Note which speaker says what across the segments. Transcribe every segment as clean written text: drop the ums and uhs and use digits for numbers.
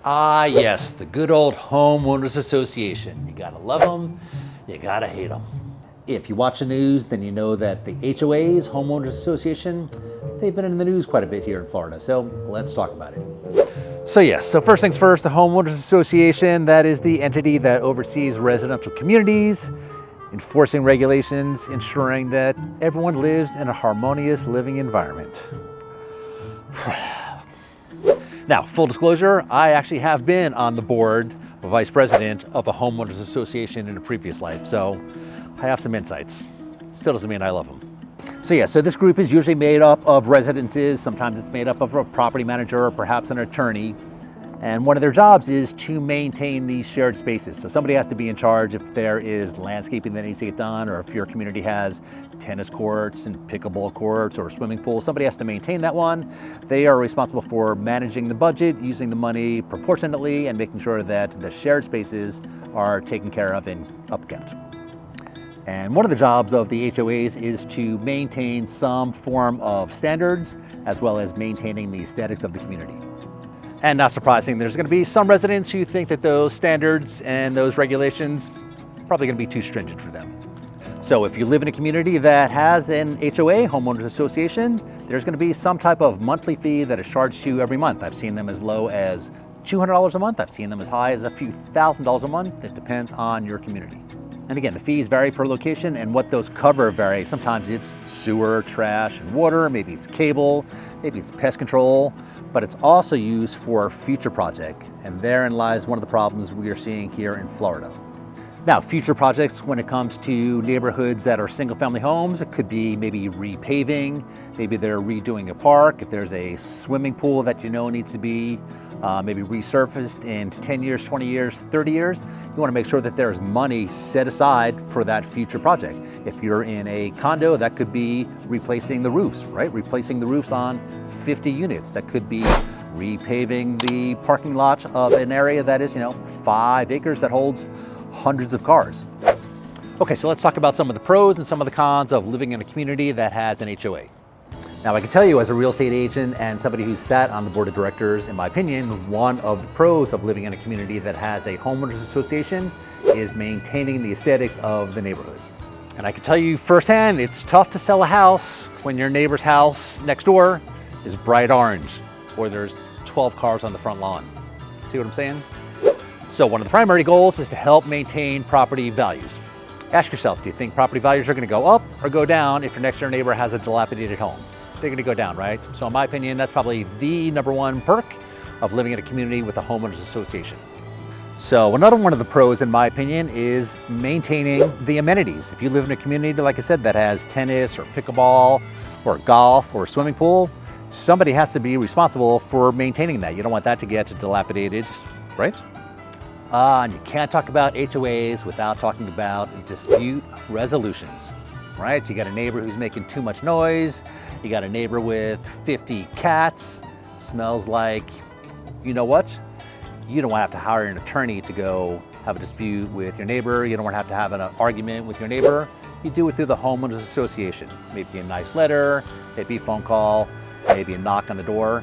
Speaker 1: Ah, yes, the good old Homeowners Association. You gotta love them, you gotta hate them. If you watch the news, then you know that the HOAs, Homeowners Association, they've been in the news quite a bit here in Florida, so let's talk about it. So first things first, the Homeowners Association, that is the entity that oversees residential communities, enforcing regulations, ensuring that everyone lives in a harmonious living environment. Now, full disclosure, I actually have been on the board of vice president of a homeowners association in a previous life, so I have some insights. Still doesn't mean I love them. So this group is usually made up of residences. Sometimes it's made up of a property manager or perhaps an attorney. And one of their jobs is to maintain these shared spaces. So somebody has to be in charge if there is landscaping that needs to get done, or if your community has tennis courts and pickleball courts or a swimming pool, somebody has to maintain that one. They are responsible for managing the budget, using the money proportionately, and making sure that the shared spaces are taken care of and upkept. And one of the jobs of the HOAs is to maintain some form of standards, as well as maintaining the aesthetics of the community. And not surprising, there's going to be some residents who think that those standards and those regulations are probably going to be too stringent for them. So if you live in a community that has an HOA, Homeowners Association, there's going to be some type of monthly fee that is charged to you every month. I've seen them as low as $200 a month. I've seen them as high as a few $1,000s a month. It depends on your community. And again, the fees vary per location, and what those cover vary. Sometimes it's sewer, trash, and water. Maybe it's cable, maybe it's pest control, but it's also used for future projects. And therein lies one of the problems we are seeing here in Florida. Now, future projects, when it comes to neighborhoods that are single-family homes, it could be maybe repaving, maybe they're redoing a park. If there's a swimming pool that you know needs to be maybe resurfaced in 10 years, 20 years, 30 years, you want to make sure that there's money set aside for that future project. If you're in a condo, that could be replacing the roofs, right? Replacing the roofs on 50 units. That could be repaving the parking lot of an area that is, 5 acres that holds hundreds of cars. Okay, so let's talk about some of the pros and some of the cons of living in a community that has an HOA. Now, I can tell you as a real estate agent and somebody who's sat on the board of directors, in my opinion, one of the pros of living in a community that has a homeowners association is maintaining the aesthetics of the neighborhood. And I can tell you firsthand, it's tough to sell a house when your neighbor's house next door is bright orange or there's 12 cars on the front lawn. See what I'm saying? So one of the primary goals is to help maintain property values. Ask yourself, do you think property values are going to go up or go down if your next door neighbor has a dilapidated home? They're going to go down, right? So in my opinion, that's probably the number one perk of living in a community with a homeowners association. So another one of the pros, in my opinion, is maintaining the amenities. If you live in a community, like I said, that has tennis or pickleball or golf or swimming pool, somebody has to be responsible for maintaining that. You don't want that to get dilapidated, right? And you can't talk about HOAs without talking about dispute resolutions, right? You got a neighbor who's making too much noise. You got a neighbor with 50 cats, smells like, you know what? You don't want to have to hire an attorney to go have a dispute with your neighbor. You don't want to have an argument with your neighbor. You do it through the homeowners association. Maybe a nice letter, maybe a phone call, maybe a knock on the door.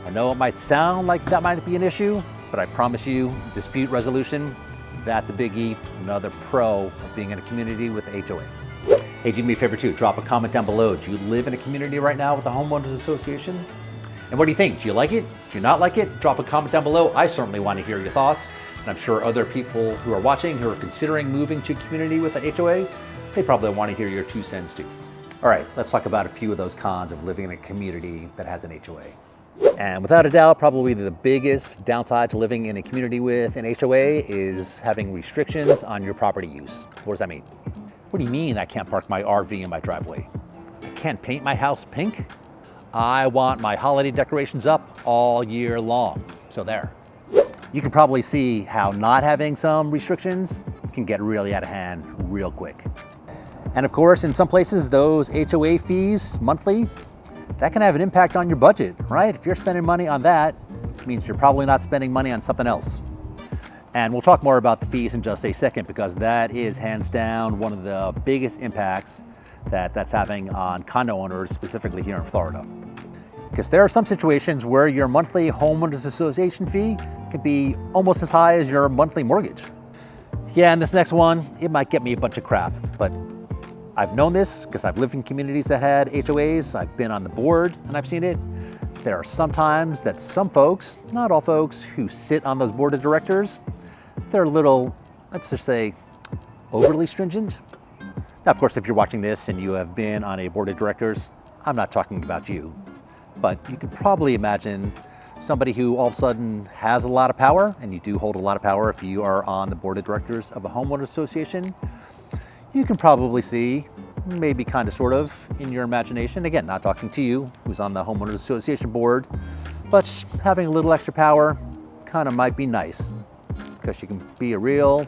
Speaker 1: I know it might sound like that might be an issue, but I promise you, dispute resolution, that's a biggie, another pro of being in a community with a HOA. Hey, do me a favor too, drop a comment down below. Do you live in a community right now with the Homeowners Association? And what do you think? Do you like it? Do you not like it? Drop a comment down below. I certainly want to hear your thoughts. And I'm sure other people who are watching, who are considering moving to a community with an HOA, they probably want to hear your 2 cents too. All right, let's talk about a few of those cons of living in a community that has an HOA. And without a doubt, probably the biggest downside to living in a community with an HOA is having restrictions on your property use. What does that mean? What do you mean I can't park my RV in my driveway? I can't paint my house pink? I want my holiday decorations up all year long. So there. You can probably see how not having some restrictions can get really out of hand real quick. And of course, in some places, those HOA fees monthly, that can have an impact on your budget, right? If you're spending money on that, it means you're probably not spending money on something else. And we'll talk more about the fees in just a second, because that is hands down one of the biggest impacts that's having on condo owners, specifically here in Florida. Because there are some situations where your monthly homeowners association fee can be almost as high as your monthly mortgage. Yeah, and this next one, it might get me a bunch of crap, but I've known this because I've lived in communities that had HOAs, I've been on the board and I've seen it. There are some times that some folks, not all folks, who sit on those board of directors, they're a little, let's just say, overly stringent. Now, of course, if you're watching this and you have been on a board of directors, I'm not talking about you, but you can probably imagine somebody who all of a sudden has a lot of power, and you do hold a lot of power if you are on the board of directors of a homeowner association. You can probably see, maybe kind of sort of, in your imagination, again, not talking to you, who's on the homeowners association board, but having a little extra power kind of might be nice, because you can be a real,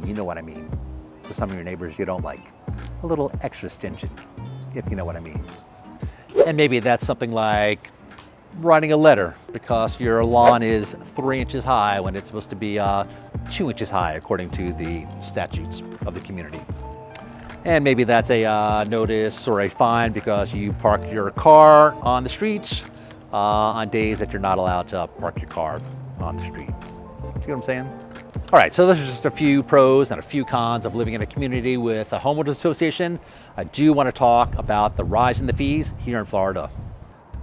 Speaker 1: you know what I mean, to some of your neighbors you don't like. A little extra stingy, if you know what I mean. And maybe that's something like writing a letter because your lawn is 3 inches high when it's supposed to be 2 inches high according to the statutes of the community. And maybe that's a notice or a fine because you parked your car on the streets on days that you're not allowed to park your car on the street. See what I'm saying? All right, so those are just a few pros and a few cons of living in a community with a homeowners association. I do want to talk about the rise in the fees here in Florida.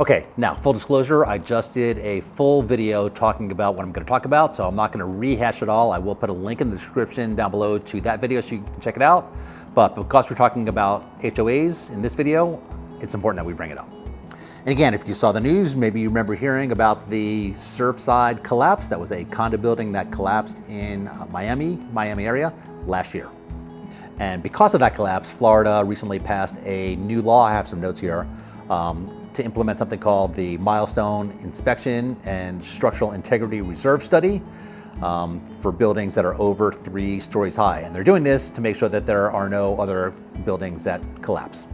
Speaker 1: Okay, now full disclosure, I just did a full video talking about what I'm going to talk about, so I'm not going to rehash it all. I will put a link in the description down below to that video so you can check it out. But because we're talking about HOAs in this video, it's important that we bring it up. And again, if you saw the news, maybe you remember hearing about the Surfside Collapse. That was a condo building that collapsed in Miami area last year. And because of that collapse, Florida recently passed a new law. I have some notes here. To implement something called the Milestone Inspection and Structural Integrity Reserve Study for buildings that are over 3 stories high. And they're doing this to make sure that there are no other buildings that collapse.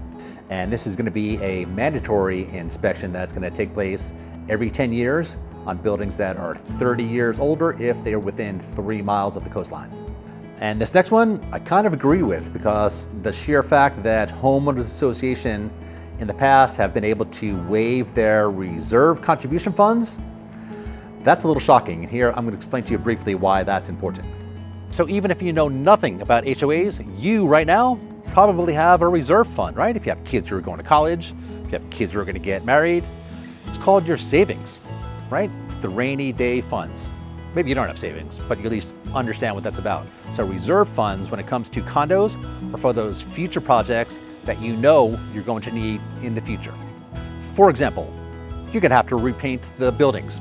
Speaker 1: And this is going to be a mandatory inspection that's going to take place every 10 years on buildings that are 30 years older if they are within 3 miles of the coastline. And this next one, I kind of agree with because the sheer fact that homeowners association in the past have been able to waive their reserve contribution funds, that's a little shocking. And here I'm going to explain to you briefly why that's important. So even if you know nothing about HOAs, you right now probably have a reserve fund, right? If you have kids who are going to college, if you have kids who are going to get married, it's called your savings, right? It's the rainy day funds. Maybe you don't have savings, but you at least understand what that's about. So reserve funds, when it comes to condos, are for those future projects that you know you're going to need in the future. For example, you're gonna have to repaint the buildings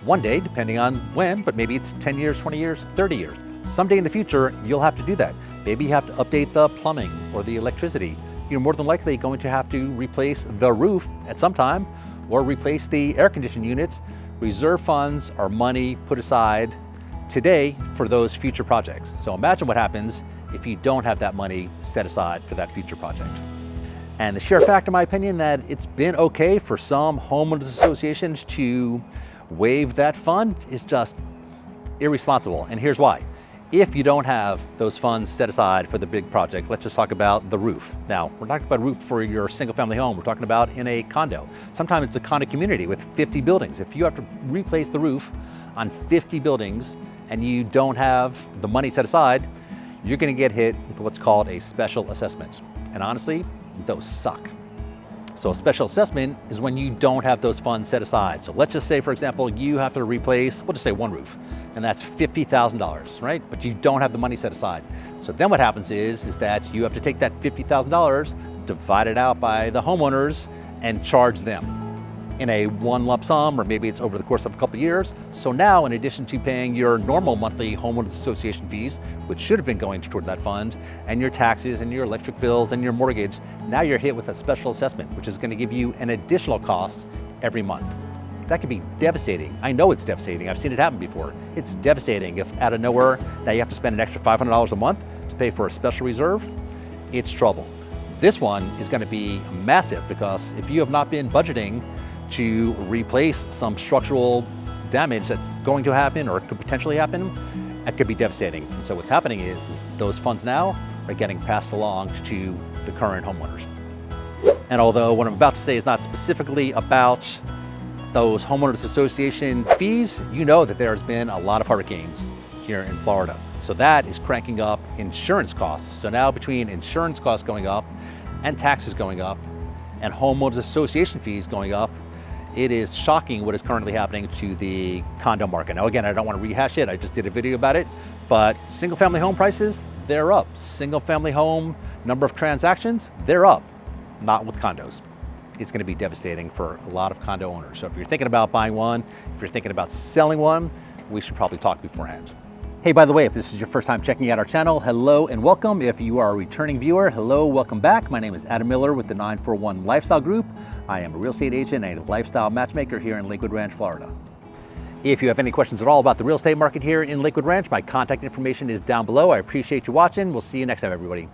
Speaker 1: one day, depending on when, but maybe it's 10 years, 20 years, 30 years. Someday in the future, you'll have to do that. Maybe you have to update the plumbing or the electricity. You're more than likely going to have to replace the roof at some time or replace the air conditioning units. Reserve funds are money put aside today for those future projects. So imagine what happens if you don't have that money set aside for that future project. And the sheer fact, in my opinion, that it's been okay for some homeowners associations to waive that fund is just irresponsible. And here's why. If you don't have those funds set aside for the big project, let's just talk about the roof. Now, we're not talking about a roof for your single family home. We're talking about in a condo. Sometimes it's a condo community with 50 buildings. If you have to replace the roof on 50 buildings and you don't have the money set aside, you're going to get hit with what's called a special assessment. And honestly, those suck. So a special assessment is when you don't have those funds set aside. So let's just say, for example, you have to replace, we'll just say one roof, and that's $50,000, right? But you don't have the money set aside. So then what happens is that you have to take that $50,000, divide it out by the homeowners, and charge them in a one lump sum, or maybe it's over the course of a couple of years. So now, in addition to paying your normal monthly homeowners association fees, which should have been going toward that fund, and your taxes and your electric bills and your mortgage, now you're hit with a special assessment, which is going to give you an additional cost every month. That could be devastating. I know it's devastating. I've seen it happen before. It's devastating if out of nowhere, now you have to spend an extra $500 a month to pay for a special reserve. It's trouble. This one is going to be massive because if you have not been budgeting to replace some structural damage that's going to happen or could potentially happen, that could be devastating. And so what's happening is those funds now are getting passed along to the current homeowners. And although what I'm about to say is not specifically about those homeowners association fees, you know that there's been a lot of hurricanes here in Florida. So that is cranking up insurance costs. So now between insurance costs going up and taxes going up and homeowners association fees going up, it is shocking what is currently happening to the condo market. Now again, I don't want to rehash it, I just did a video about it, but single family home prices, they're up. Single family home number of transactions, they're up. Not with condos. It's going to be devastating for a lot of condo owners. So if you're thinking about buying one, if you're thinking about selling one, we should probably talk beforehand. Hey, by the way, if this is your first time checking out our channel, hello and welcome. If you are a returning viewer, hello, welcome back. My name is Adam Miller with the 941 Lifestyle Group. I am a real estate agent and a lifestyle matchmaker here in Lakewood Ranch, Florida. If you have any questions at all about the real estate market here in Lakewood Ranch, my contact information is down below. I appreciate you watching. We'll see you next time, everybody.